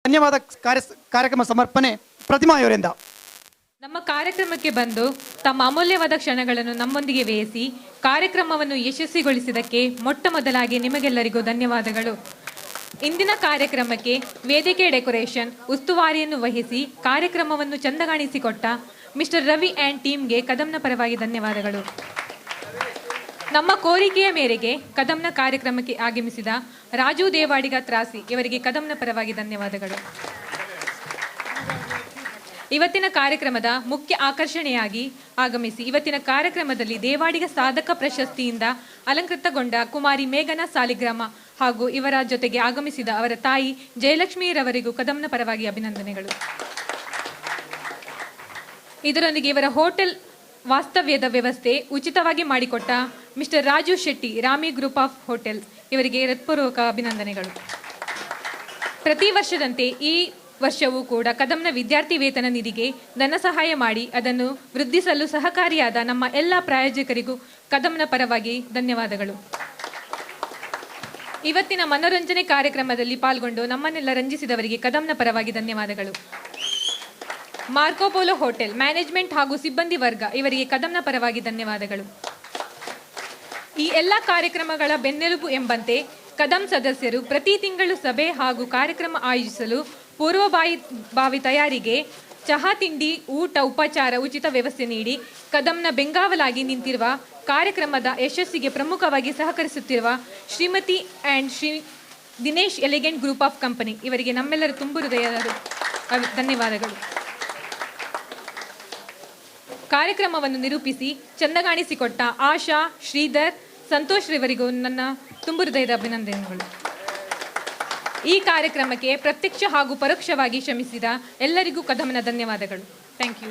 ಧನ್ಯವಾದ. ಕಾರ್ಯಕ್ರಮ ಸಮರ್ಪಣೆ ಪ್ರತಿಮಾ ಇವರಿಂದ. ನಮ್ಮ ಕಾರ್ಯಕ್ರಮಕ್ಕೆ ಬಂದು ತಮ್ಮ ಅಮೂಲ್ಯವಾದ ಕ್ಷಣಗಳನ್ನು ನಮ್ಮೊಂದಿಗೆ ವ್ಯಯಿಸಿ ಕಾರ್ಯಕ್ರಮವನ್ನು ಯಶಸ್ವಿಗೊಳಿಸಿದ್ದಕ್ಕೆ ಮೊಟ್ಟ ಮೊದಲಾಗಿ ನಿಮಗೆಲ್ಲರಿಗೂ ಧನ್ಯವಾದಗಳು. ಇಂದಿನ ಕಾರ್ಯಕ್ರಮಕ್ಕೆ ವೇದಿಕೆ ಡೆಕೋರೇಷನ್ ಉಸ್ತುವಾರಿಯನ್ನು ವಹಿಸಿ ಕಾರ್ಯಕ್ರಮವನ್ನು ಚಂದಗಾಣಿಸಿಕೊಟ್ಟ ಮಿಸ್ಟರ್ ರವಿ ಆ್ಯಂಡ್ ಟೀಮ್ಗೆ ಕದಮ್ನ ಪರವಾಗಿ ಧನ್ಯವಾದಗಳು. ನಮ್ಮ ಕೋರಿಕೆಯ ಮೇರೆಗೆ ಕದಮ್ನ ಕಾರ್ಯಕ್ರಮಕ್ಕೆ ಆಗಮಿಸಿದ ರಾಜು ದೇವಾಡಿಗ ತ್ರಾಸಿ ಇವರಿಗೆ ಕದಮ್ನ ಪರವಾಗಿ ಧನ್ಯವಾದಗಳು. ಇವತ್ತಿನ ಕಾರ್ಯಕ್ರಮದ ಮುಖ್ಯ ಆಕರ್ಷಣೆಯಾಗಿ ಆಗಮಿಸಿ ಇವತ್ತಿನ ಕಾರ್ಯಕ್ರಮದಲ್ಲಿ ದೇವಾಡಿಗ ಸಾಧಕ ಪ್ರಶಸ್ತಿಯಿಂದ ಅಲಂಕೃತಗೊಂಡ ಕುಮಾರಿ ಮೇಘನಾ ಸಾಲಿಗ್ರಾಮ ಹಾಗೂ ಇವರ ಜೊತೆಗೆ ಆಗಮಿಸಿದ ಅವರ ತಾಯಿ ಜಯಲಕ್ಷ್ಮೀರವರಿಗೂ ಕದಮ್ನ ಪರವಾಗಿ ಅಭಿನಂದನೆಗಳು. ಇದರೊಂದಿಗೆ ಇವರ ಹೋಟೆಲ್ ವಾಸ್ತವ್ಯದ ವ್ಯವಸ್ಥೆ ಉಚಿತವಾಗಿ ಮಾಡಿಕೊಟ್ಟ mister Raju Shetty Rami group of hotel ಇವರಿಗೆ ಹೃತ್ಪೂರ್ವಕ ಅಭಿನಂದನೆಗಳು. ಪ್ರತಿ ವರ್ಷದಂತೆ ಈ ವರ್ಷವೂ ಕೂಡ ಕದಮ್ನ ವಿದ್ಯಾರ್ಥಿ ವೇತನ ನಿಧಿಗೆ ಧನ ಸಹಾಯ ಮಾಡಿ ಅದನ್ನು ವೃದ್ಧಿಸಲು ಸಹಕಾರಿಯಾದ ನಮ್ಮ ಎಲ್ಲ ಪ್ರಾಯೋಜಕರಿಗೂ ಕದಮ್ನ ಪರವಾಗಿ ಧನ್ಯವಾದಗಳು. ಇವತ್ತಿನ ಮನೋರಂಜನೆ ಕಾರ್ಯಕ್ರಮದಲ್ಲಿ ಪಾಲ್ಗೊಂಡು ನಮ್ಮನ್ನೆಲ್ಲ ರಂಜಿಸಿದವರಿಗೆ ಕದಮ್ನ ಪರವಾಗಿ ಧನ್ಯವಾದಗಳು. ಮಾರ್ಕೋಪೋಲೋ ಹೋಟೆಲ್ ಮ್ಯಾನೇಜ್ಮೆಂಟ್ ಹಾಗೂ ಸಿಬ್ಬಂದಿ ವರ್ಗ ಇವರಿಗೆ ಕದಮ್ನ ಪರವಾಗಿ ಧನ್ಯವಾದಗಳು. ಈ ಎಲ್ಲ ಕಾರ್ಯಕ್ರಮಗಳ ಬೆನ್ನೆಲುಬು ಎಂಬಂತೆ ಕದಂ ಸದಸ್ಯರು ಪ್ರತಿ ತಿಂಗಳು ಸಭೆ ಹಾಗೂ ಕಾರ್ಯಕ್ರಮ ಆಯೋಜಿಸಲು ಪೂರ್ವಭಾವಿ ತಯಾರಿಗೆ ಚಹಾ ತಿಂಡಿ ಊಟ ಉಪಚಾರ ಉಚಿತ ವ್ಯವಸ್ಥೆ ನೀಡಿ ಕದಮ್ನ ಬೆಂಗಾವಲಾಗಿ ನಿಂತಿರುವ ಕಾರ್ಯಕ್ರಮದ ಯಶಸ್ಸಿಗೆ ಪ್ರಮುಖವಾಗಿ ಸಹಕರಿಸುತ್ತಿರುವ Shrimati and Shri Dinesh Elegant group of company ಇವರಿಗೆ ನಮ್ಮೆಲ್ಲರ ತುಂಬು ಹೃದಯದ ಧನ್ಯವಾದಗಳು. ಕಾರ್ಯಕ್ರಮವನ್ನು ನಿರೂಪಿಸಿ ಚಂದಗಾಣಿಸಿಕೊಟ್ಟ ಆಶಾ ಶ್ರೀಧರ್ ಸಂತೋಷ್ ರವರಿಗೂ ನನ್ನ ತುಂಬು ಹೃದಯದ ಅಭಿನಂದನೆಗಳು. ಈ ಕಾರ್ಯಕ್ರಮಕ್ಕೆ ಪ್ರತ್ಯಕ್ಷ ಹಾಗೂ ಪರೋಕ್ಷವಾಗಿ ಶ್ರಮಿಸಿದ ಎಲ್ಲರಿಗೂ ಕದಮ್ನ ಧನ್ಯವಾದಗಳು. Thank you.